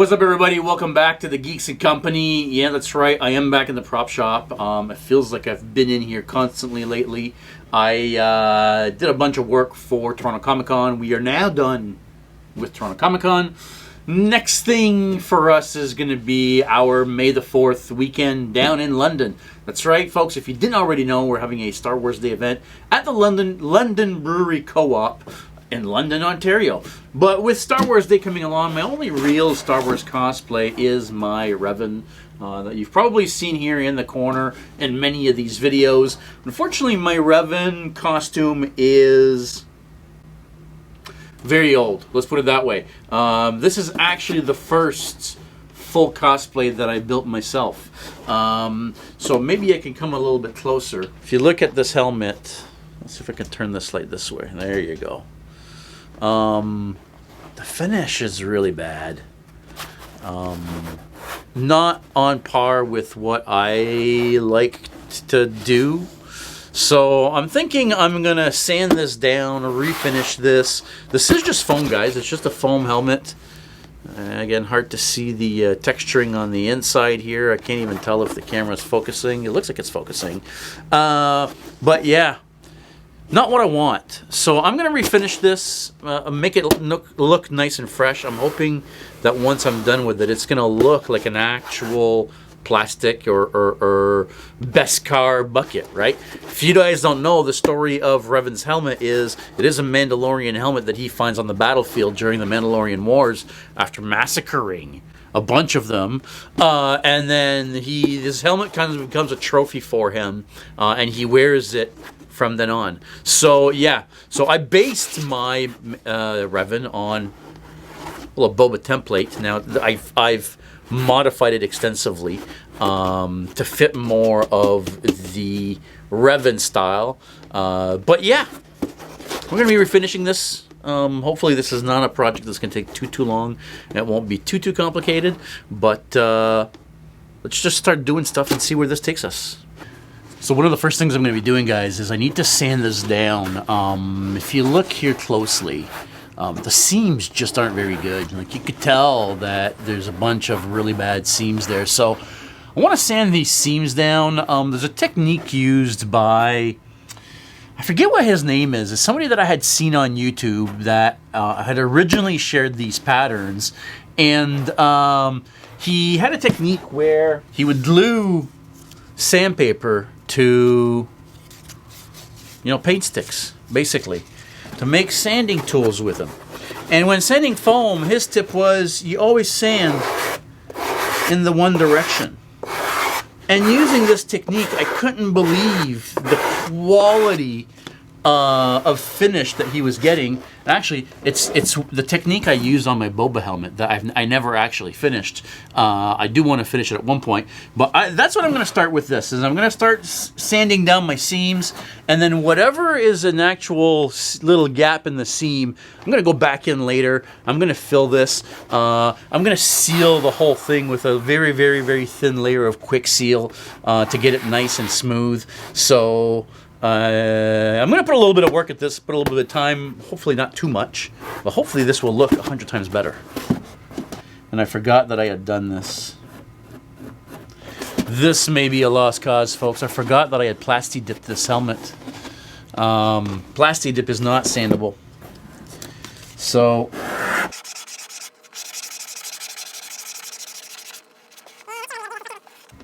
What's up, everybody? Welcome back to the Geeks and Company. Yeah, that's right. I am back in the prop shop. It feels like I've been in here constantly lately. I did a bunch of work for Toronto Comic Con. We are now done with Toronto Comic Con. Next thing for us is going to be our May the 4th weekend down in London. That's right, folks. If you didn't already know, we're having a Star Wars Day event at the London Brewery Co-op in London, Ontario. But with Star Wars Day coming along, my only real Star Wars cosplay is my Revan that you've probably seen here in the corner in many of these videos. Unfortunately, my Revan costume is very old. Let's put it that way. This is actually the first full cosplay that I built myself. So maybe I can come a little bit closer. If you look at this helmet, let's see if I can turn this light this way. There you go. The finish is really bad. Not on par with what I like to do. So I'm thinking I'm going to sand this down, refinish this. This is just foam, guys. It's just a foam helmet. Again, hard to see the texturing on the inside here. I can't even tell if the camera's focusing. It looks like it's focusing. But yeah. Not what I want. So I'm going to refinish this, make it look nice and fresh. I'm hoping that once I'm done with it, it's going to look like an actual plastic or Beskar bucket, right? If you guys don't know, the story of Revan's helmet is, it is a Mandalorian helmet that he finds on the battlefield during the Mandalorian Wars after massacring a bunch of them. And then his helmet kind of becomes a trophy for him, and he wears it from then on. So yeah, so I based my Revan on a Boba template. Now I've modified it extensively to fit more of the Revan style. But yeah, we're gonna be refinishing this. Hopefully this is not a project that's gonna take too long. It won't be too complicated. But let's just start doing stuff and see where this takes us. So one of the first things I'm going to be doing, guys, is I need to sand this down. If you look here closely, the seams just aren't very good. Like, you could tell that there's a bunch of really bad seams there. So I want to sand these seams down. There's a technique used by, I forget what his name is. It's somebody that I had seen on YouTube that had originally shared these patterns. And he had a technique where he would glue sandpaper to, paint sticks, basically, to make sanding tools with them. And when sanding foam, his tip was you always sand in the one direction. And using this technique, I couldn't believe the quality of finish that he was getting. Actually, it's the technique I used on my Boba helmet that I never actually finished. I do want to finish it at one point, but that's what I'm going to start with. This is I'm going to start sanding down my seams, and then whatever is an actual little gap in the seam, I'm going to go back in later. I'm going to fill this. I'm going to seal the whole thing with a very, very, very thin layer of quick seal to get it nice and smooth. So I'm going to put a little bit of work at this, put a little bit of time, hopefully not too much, but hopefully this will look 100 times better. And I forgot that I had done this. This may be a lost cause, folks. I forgot that I had plasti-dipped this helmet. Plasti-dip is not sandable. So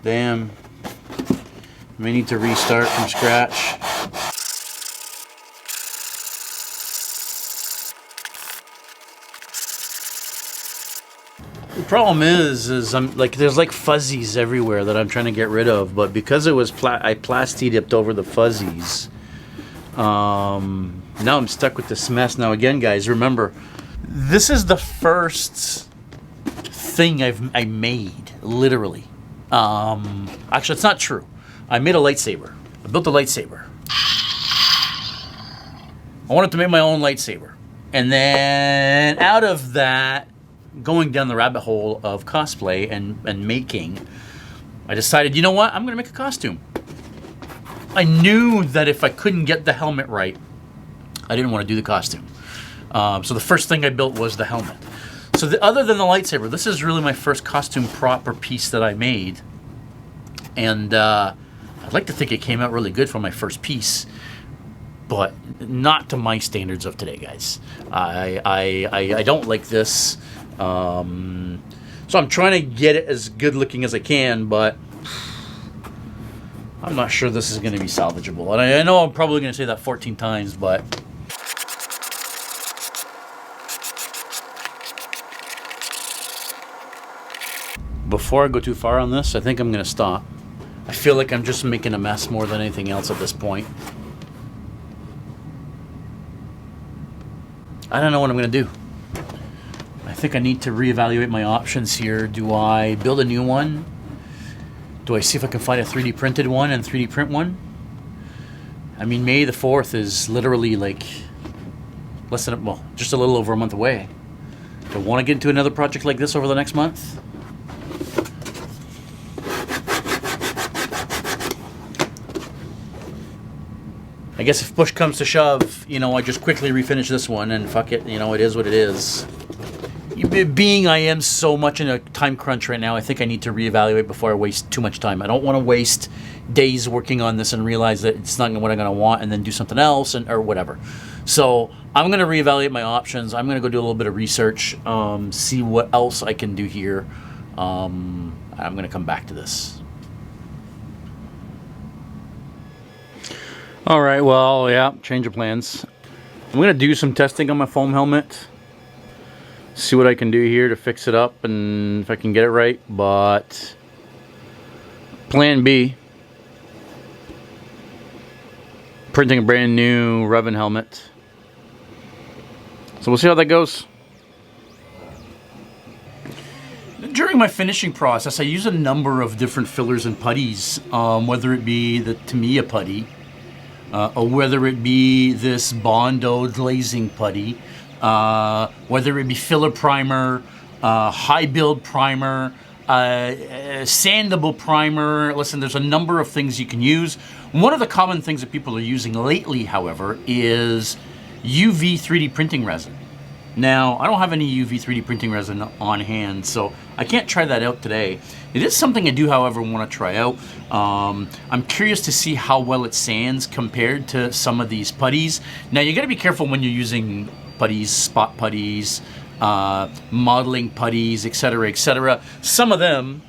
damn. May need to restart from scratch. The problem is I'm like, there's like fuzzies everywhere that I'm trying to get rid of, but because it was I plasti-dipped over the fuzzies, now I'm stuck with this mess. Now again, guys, remember, this is the first thing I made, literally. Actually, it's not true. I made a lightsaber. I built a lightsaber. I wanted to make my own lightsaber. And then out of that, going down the rabbit hole of cosplay and making, I decided, you know what? I'm going to make a costume. I knew that if I couldn't get the helmet right, I didn't want to do the costume. So the first thing I built was the helmet. So other than the lightsaber, this is really my first costume prop or piece that I made. And I'd like to think it came out really good for my first piece. But not to my standards of today, guys. I don't like this. So I'm trying to get it as good looking as I can, but I'm not sure this is going to be salvageable. And I know I'm probably going to say that 14 times, but... Before I go too far on this, I think I'm going to stop. I feel like I'm just making a mess more than anything else at this point. I don't know what I'm going to do. I think I need to reevaluate my options here. Do I build a new one? Do I see if I can find a 3D printed one and 3D print one? I mean, May the 4th is literally like just a little over a month away. Do I want to get into another project like this over the next month? I guess if push comes to shove, I just quickly refinish this one and fuck it, it is what it is. Being I am so much in a time crunch right now, I think I need to reevaluate before I waste too much time. I don't want to waste days working on this and realize that it's not what I'm going to want and then do something else or whatever. So I'm going to reevaluate my options. I'm going to go do a little bit of research, see what else I can do here. I'm going to come back to this. All right, well, yeah, change of plans. I'm going to do some testing on my foam helmet. See what I can do here to fix it up and if I can get it right. But plan B, printing a brand new Revan helmet. So we'll see how that goes. During my finishing process, I use a number of different fillers and putties, whether it be the Tamiya putty, or whether it be this Bondo glazing putty, whether it be filler primer, high build primer, sandable primer. Listen, there's a number of things you can use. One of the common things that people are using lately, however, is UV 3D printing resin. Now, I don't have any UV 3D printing resin on hand, so I can't try that out today. It is something I do, however, want to try out. I'm curious to see how well it sands compared to some of these putties. Now, you got to be careful when you're using putties, spot putties, modeling putties, etc., etc. Some of them,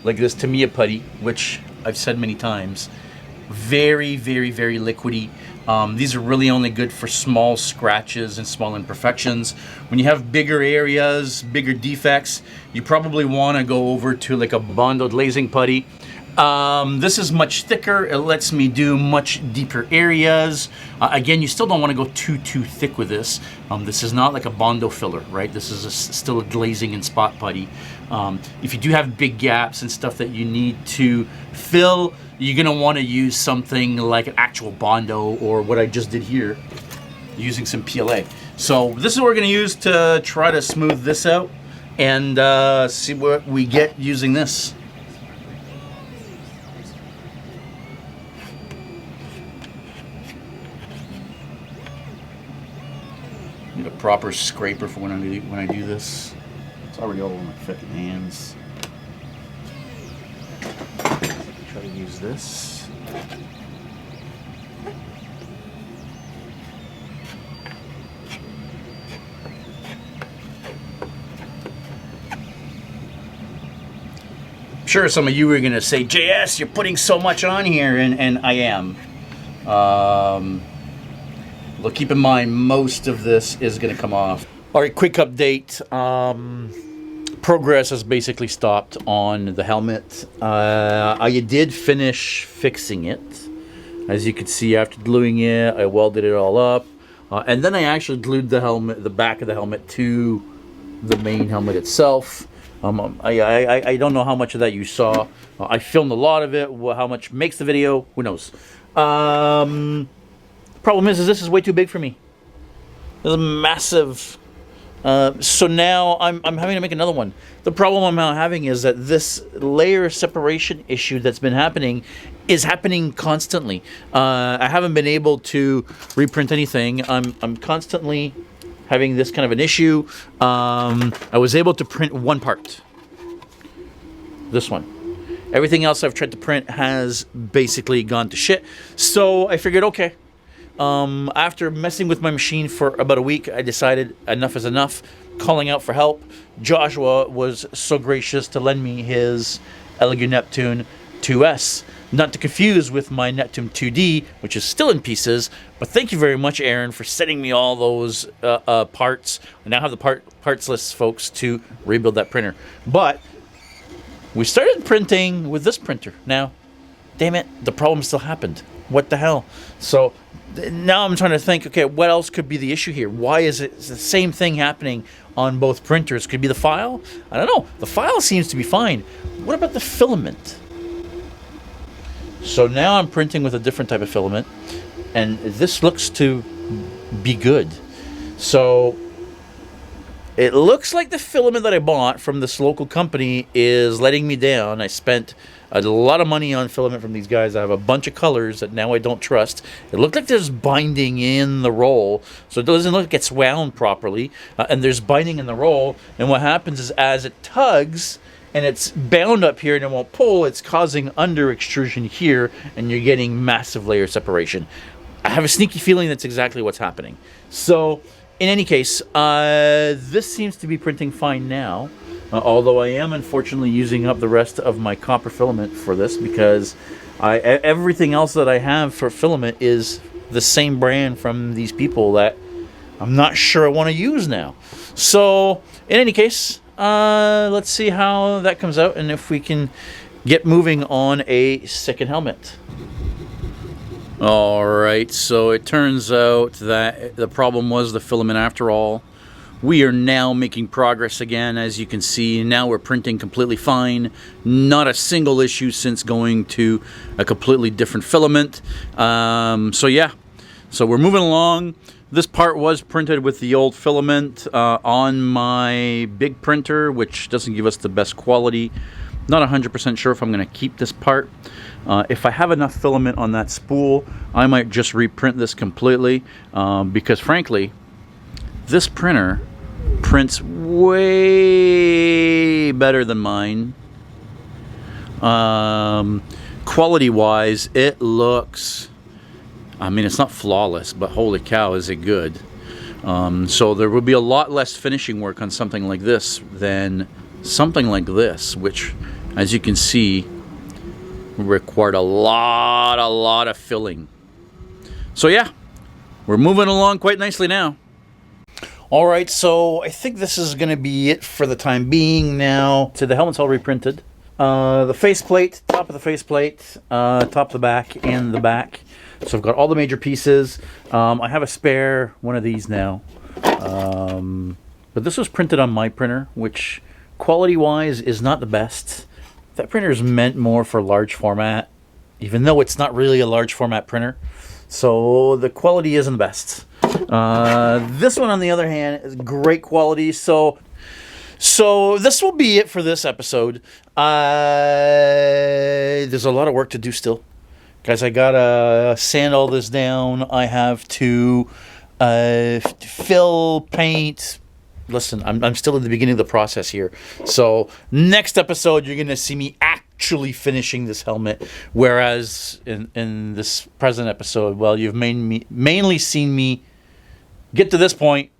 like this Tamiya putty, which I've said many times, very, very, very liquidy. These are really only good for small scratches and small imperfections. When you have bigger areas, bigger defects, you probably want to go over to like a Bondo glazing putty. This is much thicker. It lets me do much deeper areas. Again, you still don't want to go too thick with this. This is not like a Bondo filler, right? This is still a glazing and spot putty. If you do have big gaps and stuff that you need to fill, you're going to want to use something like an actual Bondo or what I just did here, using some PLA. So this is what we're going to use to try to smooth this out and see what we get using this. Need a proper scraper for when I do this. It's already all over my fucking hands. Try to use this. I'm sure some of you are going to say, JS, you're putting so much on here, and I am. But keep in mind, most of this is going to come off. All right, quick update. Progress has basically stopped on the helmet. I did finish fixing it. As you can see, after gluing it, I welded it all up. And then I actually glued the helmet, the back of the helmet, to the main helmet itself. I don't know how much of that you saw. I filmed a lot of it. How much makes the video? Who knows? Problem is this is way too big for me. This is massive. So now I'm having to make another one. The problem I'm now having is that this layer separation issue that's been happening is happening constantly. I haven't been able to reprint anything. I'm constantly having this kind of an issue. I was able to print one part. This one. Everything else I've tried to print has basically gone to shit. So I figured, okay. After messing with my machine for about a week, I decided enough is enough. Calling out for help. Joshua was so gracious to lend me his Elegant Neptune 2S. Not to confuse with my Neptune 2D, which is still in pieces. But thank you very much, Aaron, for sending me all those parts. I now have the parts list, folks, to rebuild that printer. But we started printing with this printer. Now, damn it, the problem still happened. What the hell? So now I'm trying to think, okay, what else could be the issue here? Why is it the same thing happening on both printers? Could it be the file? I don't know. The file seems to be fine. What about the filament? So now I'm printing with a different type of filament, and this looks to be good. So it looks like the filament that I bought from this local company is letting me down. I spent a lot of money on filament from these guys. I have a bunch of colors that now I don't trust. It looked like there's binding in the roll, so it doesn't look like it's wound properly. And there's binding in the roll, and what happens is as it tugs, and it's bound up here and it won't pull, it's causing under extrusion here, and you're getting massive layer separation. I have a sneaky feeling that's exactly what's happening. So in any case, this seems to be printing fine now. Although I am unfortunately using up the rest of my copper filament for this, because everything else that I have for filament is the same brand from these people that I'm not sure I want to use now. So in any case, let's see how that comes out and if we can get moving on a second helmet. Alright, so it turns out that the problem was the filament after all. We are now making progress again, as you can see. Now we're printing completely fine. Not a single issue since going to a completely different filament. So yeah, so we're moving along. This part was printed with the old filament on my big printer, which doesn't give us the best quality. Not 100% sure if I'm going to keep this part. If I have enough filament on that spool, I might just reprint this completely, because frankly, this printer prints way better than mine. Quality-wise, it looks, I mean, it's not flawless, but holy cow, is it good. So there will be a lot less finishing work on something like this than something like this, which, as you can see, required a lot of filling. So yeah, we're moving along quite nicely now. Alright, so I think this is going to be it for the time being now. So the helmet's all reprinted. The faceplate, top of the faceplate, top of the back, and the back. So I've got all the major pieces. I have a spare one of these now. But this was printed on my printer, which quality-wise is not the best. That printer is meant more for large format, even though it's not really a large format printer. So the quality isn't the best. This one, on the other hand, is great quality. So this will be it for this episode. There's a lot of work to do still. Guys, I gotta sand all this down. I have to fill, paint. Listen, I'm still in the beginning of the process here. So next episode, you're going to see me actually finishing this helmet. Whereas in this present episode, well, you've mainly seen me get to this point,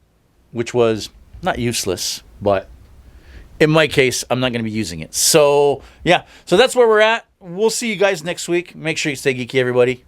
which was not useless, but in my case, I'm not going to be using it. So yeah, so that's where we're at. We'll see you guys next week. Make sure you stay geeky, everybody.